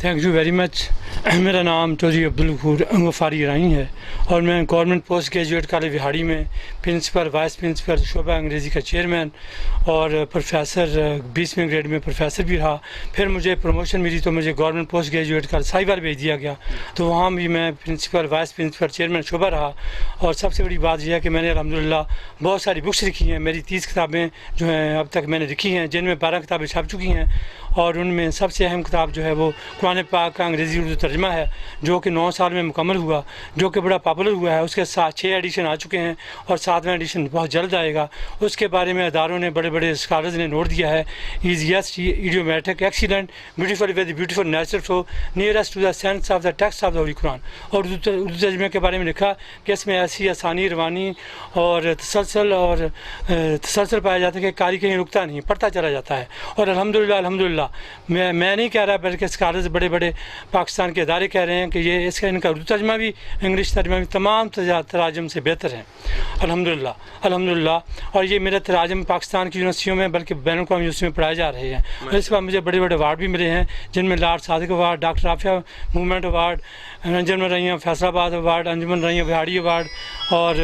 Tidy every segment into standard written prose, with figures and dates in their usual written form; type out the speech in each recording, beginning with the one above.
Thank you very much. میرا نام چودھری عبدالغفور غفاری ایرانی ہے اور میں government post graduate college Vehari میں پرنسپل وائس پرنسپل شعبہ انگریزی کا چیئرمین اور پروفیسر 20ویں گریڈ میں پروفیسر بھی رہا. پھر مجھے پروموشن ملی تو مجھے government post graduate college Sahiwal بھیج دیا گیا, تو وہاں بھی میں پرنسپل وائس پرنسپل چیئرمین شعبہ رہا. اور سب سے بڑی بات یہ ہے کہ میں نے الحمدللہ بہت ساری بکس لکھی ہیں. میری 30 کتابیں جو ہیں اب تک میں نے لکھی ہیں, جن میں 12 کتابیں چھپ چکی ہیں, اور ان میں سب سے اہم کتاب جو ہے وہ قرآن پاک کا انگریزی اردو ترجمہ ہے, جو کہ 9 سال میں مکمل ہوا, جو کہ بڑا پاپولر ہوا ہے. اس کے ساتھ 6 ایڈیشن آ چکے ہیں اور 7واں ایڈیشن بہت جلد آئے گا. اس کے بارے میں اداروں نے, بڑے بڑے اسکالرز نے نوٹ دیا ہے. Easiest idiomatic excellent beautiful with beautiful natural flow nearest to the sense of the text of the holy Quran. اور اردو ترجمے کے بارے میں لکھا کہ اس میں ایسی آسانی, روانی اور تسلسل پایا جاتا ہے کہ قاری کہیں رکتا نہیں, پڑھتا چلا جاتا ہے. اور الحمدللہ میں نہیں کہہ رہا بلکہ اسکالرز بڑے بڑے پاکستان کے ادارے کہہ رہے ہیں کہ یہ ان کا اردو ترجمہ بھی انگلش ترجمہ بھی تمام تراجم سے بہتر ہیں الحمدللہ. اور یہ میرا تراجم پاکستان کی یونیورسٹیوں میں بلکہ بین الاقوامی یونیورسٹیوں میں پڑھائے جا رہے ہیں. اس بار مجھے بڑے بڑے ایوارڈ بھی ملے ہیں, جن میں Lord Sadiq award, doctor Aafia movement award, Anjuman Rahiya Faisal award, Anjuman Rahiya Vehari award اور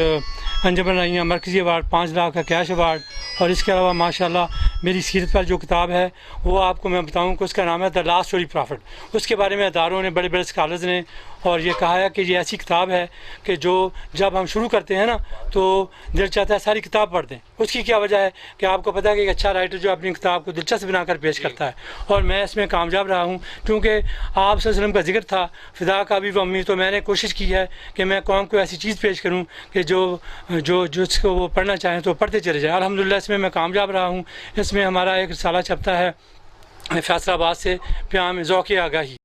انجمن رحیہ مرکزی ایوارڈ 5 لاکھ کا کیش ایوارڈ. اور اس کے علاوہ ماشاءاللہ میری سیرت پر جو کتاب ہے وہ آپ کو میں بتاؤں کہ اس کا نام ہے دا لاسٹ اسٹوری پرافٹ. اس کے بارے میں اداروں نے, بڑے بڑے اسکالرز نے اور یہ کہا ہے کہ یہ ایسی کتاب ہے کہ جو جب ہم شروع کرتے ہیں نا تو دل چاہتا ہے ساری کتاب پڑھ دیں. اس کی کیا وجہ ہے کہ آپ کو پتہ ہے کہ ایک اچھا رائٹر جو اپنی کتاب کو دلچسپ بنا کر پیش کرتا ہے, اور میں اس میں کامیاب رہا ہوں. کیونکہ آپ صلی اللہ علیہ وسلم کا ذکر تھا فدا کا ابی و امی, تو میں نے کوشش کی ہے کہ میں قوم کو ایسی چیز پیش کروں کہ جو جس کو وہ پڑھنا چاہیں تو پڑھتے چلے جائیں. الحمدللہ اس میں کامیاب رہا ہوں. اس میں ہمارا ایک رسالہ چھپتا ہے فیصل آباد سے پیام ذوق آگاہی.